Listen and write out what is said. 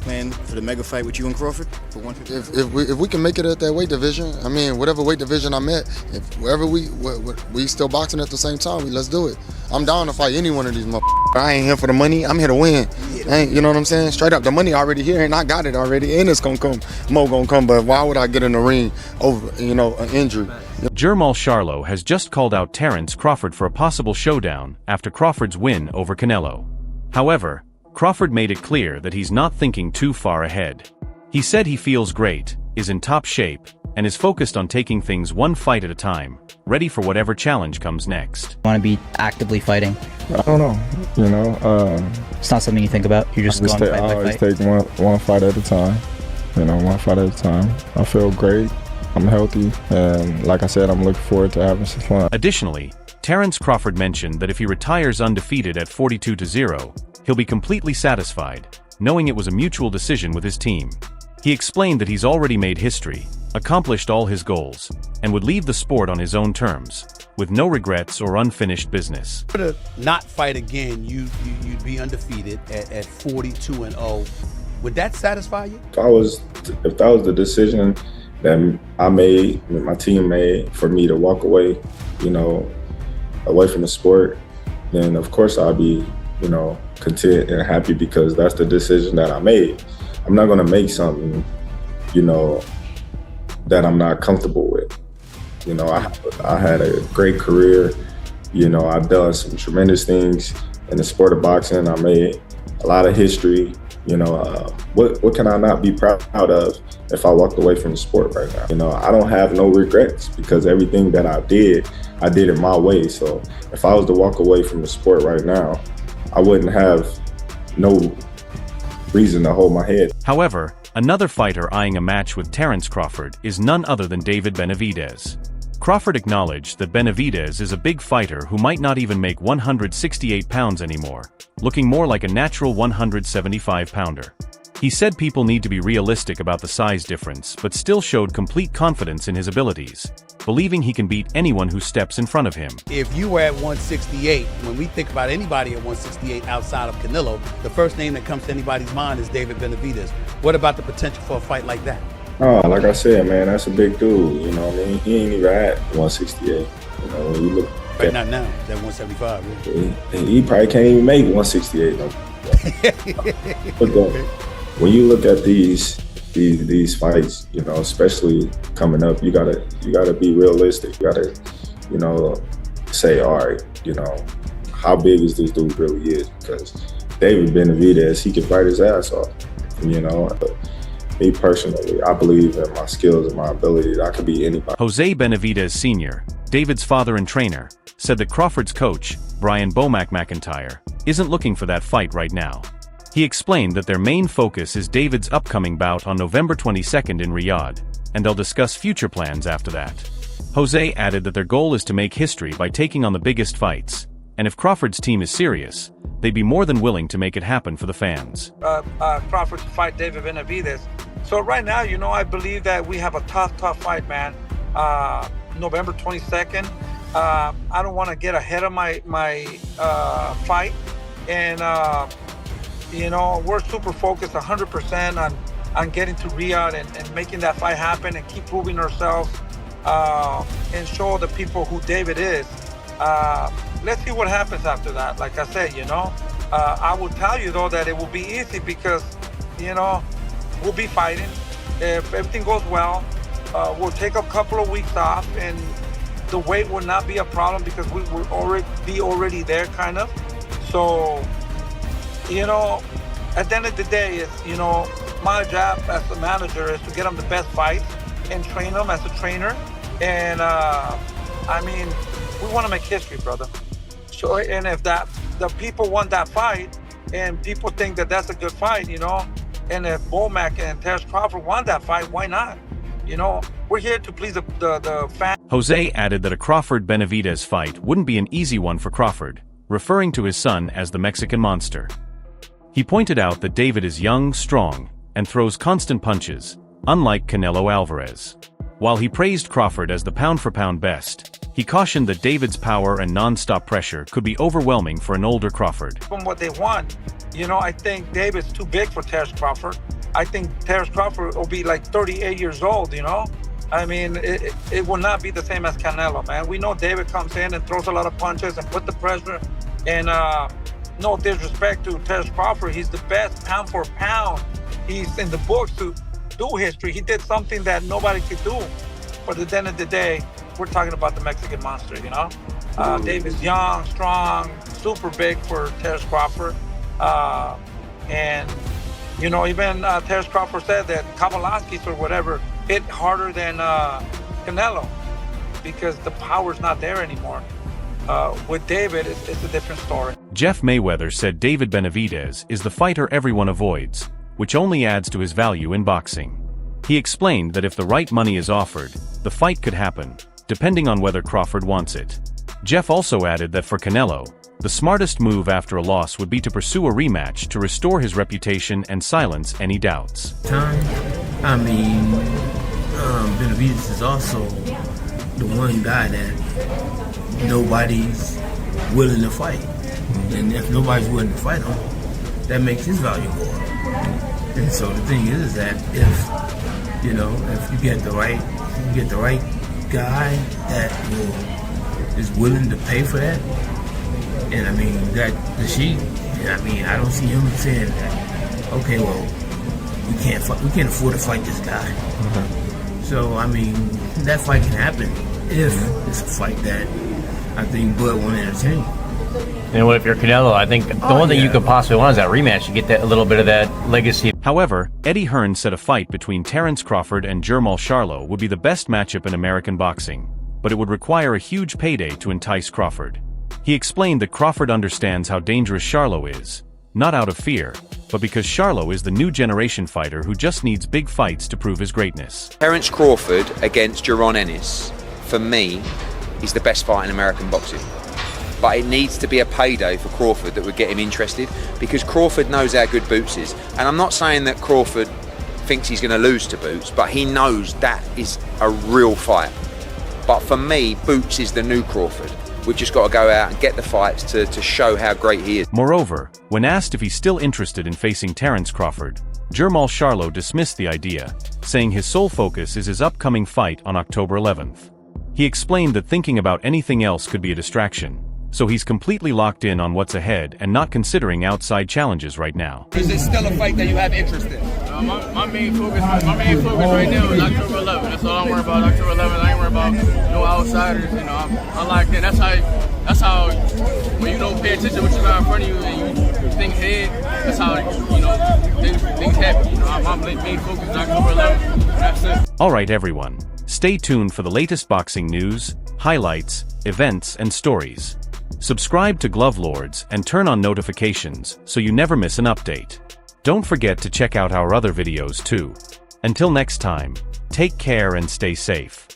plan for the mega fight with you and Crawford for 150? If we can make it at that weight division, I mean, whatever weight division I'm at, if wherever we still boxing at the same time, let's do it. I'm down to fight any one of these motherfuckers. I ain't here for the money. I'm here to win. You know what I'm saying? Straight up, the money already here, and I got it already. And it's gonna come, Mo gonna come. But why would I get in the ring over, an injury? Jermell Charlo has just called out Terence Crawford for a possible showdown after Crawford's win over Canelo. However, Crawford made it clear that he's not thinking too far ahead. He said he feels great, is in top shape, and is focused on taking things one fight at a time, ready for whatever challenge comes next. Want to be actively fighting? I don't know, It's not something you think about? You're just going fight by fight? I always take one fight at a time, one fight at a time. I feel great, I'm healthy, and like I said, I'm looking forward to having some fun. Additionally, Terence Crawford mentioned that if he retires undefeated at 42-0, he'll be completely satisfied, knowing it was a mutual decision with his team. He explained that he's already made history, accomplished all his goals, and would leave the sport on his own terms, with no regrets or unfinished business. To not fight again, you'd be undefeated at 42-0. Would that satisfy you? If that was the decision that I made, my team made, for me to walk away, away from the sport, then of course I'll be, content and happy because that's the decision that I made. I'm not gonna make something, that I'm not comfortable with. I had a great career. I've done some tremendous things in the sport of boxing. I made a lot of history. What can I not be proud of if I walked away from the sport right now? I don't have no regrets because everything that I did it my way. So if I was to walk away from the sport right now, I wouldn't have no reason to hold my head. However, another fighter eyeing a match with Terence Crawford is none other than David Benavidez. Crawford acknowledged that Benavidez is a big fighter who might not even make 168 pounds anymore, looking more like a natural 175-pounder. He said people need to be realistic about the size difference, but still showed complete confidence in his abilities, believing he can beat anyone who steps in front of him. If you were at 168, when we think about anybody at 168 outside of Canelo, the first name that comes to anybody's mind is David Benavidez. What about the potential for a fight like that? Oh, like I said, man, that's a big dude. He ain't even at 168. When you look right not now, that 175. Right? He probably can't even make 168. When you look at these fights, especially coming up, you gotta be realistic. You gotta, say, all right, how big is this dude really is? Because David Benavidez, he can fight his ass off. Me personally, I believe in my skills and my abilities. I could be anybody. Jose Benavidez Sr., David's father and trainer, said that Crawford's coach, Brian Bomac McIntyre, isn't looking for that fight right now. He explained that their main focus is David's upcoming bout on November 22nd in Riyadh, and they'll discuss future plans after that. Jose added that their goal is to make history by taking on the biggest fights, and if Crawford's team is serious, they'd be more than willing to make it happen for the fans. Crawford to fight David Benavidez. So right now, I believe that we have a tough fight, man. November 22nd. I don't want to get ahead of my fight, and we're super focused 100% on getting to Riyadh and making that fight happen and keep proving ourselves and show the people who David is. Let's see what happens after that. Like I said, I will tell you though that it will be easy because, we'll be fighting. If everything goes well, we'll take a couple of weeks off and the weight will not be a problem because we will already there kind of. So, at the end of the day, it's, my job as a manager is to get them the best fights and train them as a trainer. And, we want to make history, brother. So, and if the people want that fight and people think that that's a good fight, and if Bomac and Terence Crawford want that fight, why not? We're here to please the fans. Jose added that a Crawford-Benavidez fight wouldn't be an easy one for Crawford, referring to his son as the Mexican Monster. He pointed out that David is young, strong, and throws constant punches, unlike Canelo Alvarez. While he praised Crawford as the pound-for-pound best, he cautioned that David's power and non-stop pressure could be overwhelming for an older Crawford. From what they want, I think David's too big for Terence Crawford. I think Terence Crawford will be like 38 years old, you know? I mean, it will not be the same as Canelo, man. We know David comes in and throws a lot of punches and put the pressure. And no disrespect to Terence Crawford, he's the best pound for pound. He's in the books to do history. He did something that nobody could do. But at the end of the day, we're talking about the Mexican monster, you know? David's young, strong, super big for Terence Crawford. And, you know, even Terence Crawford said that Kavalaskis or whatever hit harder than Canelo because the power's not there anymore. With David, it's a different story. Jeff Mayweather said David Benavidez is the fighter everyone avoids, which only adds to his value in boxing. He explained that if the right money is offered, the fight could happen, depending on whether Crawford wants it. Jeff also added that for Canelo, the smartest move after a loss would be to pursue a rematch to restore his reputation and silence any doubts. I mean, Benavidez is also the one guy that nobody's willing to fight. And if nobody's willing to fight him, that makes his value more. And so the thing is that if you get the right guy that is willing to pay for that, and I mean I don't see him saying that, okay, well, we can't afford to fight this guy. Mm-hmm. So I mean, that fight can happen if it's a fight that I think Bud won't entertain. And what if you're Canelo? I think the only thing you could possibly want is that rematch to get that a little bit of that legacy. However, Eddie Hearn said a fight between Terence Crawford and Jermell Charlo would be the best matchup in American boxing, but it would require a huge payday to entice Crawford. He explained that Crawford understands how dangerous Charlo is, not out of fear, but because Charlo is the new generation fighter who just needs big fights to prove his greatness. Terence Crawford against Charlo and Ennis, for me, is the best fight in American boxing. But it needs to be a payday for Crawford that would get him interested, because Crawford knows how good Boots is. And I'm not saying that Crawford thinks he's going to lose to Boots, but he knows that is a real fight. But for me, Boots is the new Crawford. We've just got to go out and get the fights to show how great he is. Moreover, when asked if he's still interested in facing Terence Crawford, Jermell Charlo dismissed the idea, saying his sole focus is his upcoming fight on October 11th. He explained that thinking about anything else could be a distraction, so he's completely locked in on what's ahead and not considering outside challenges right now. Is it still a fight that you have interest in? My main focus right now is October 11th. That's all I'm worried about. October 11th. I ain't worried about no outsiders. You know, I like that. That's how when you don't pay attention to what you got in front of you and you think ahead. That's how things happen. You know, my main focus is October 11th. That's it. All right, everyone. Stay tuned for the latest boxing news, highlights, events, and stories. Subscribe to Glove Lords and turn on notifications so you never miss an update. Don't forget to check out our other videos too. Until next time, take care and stay safe.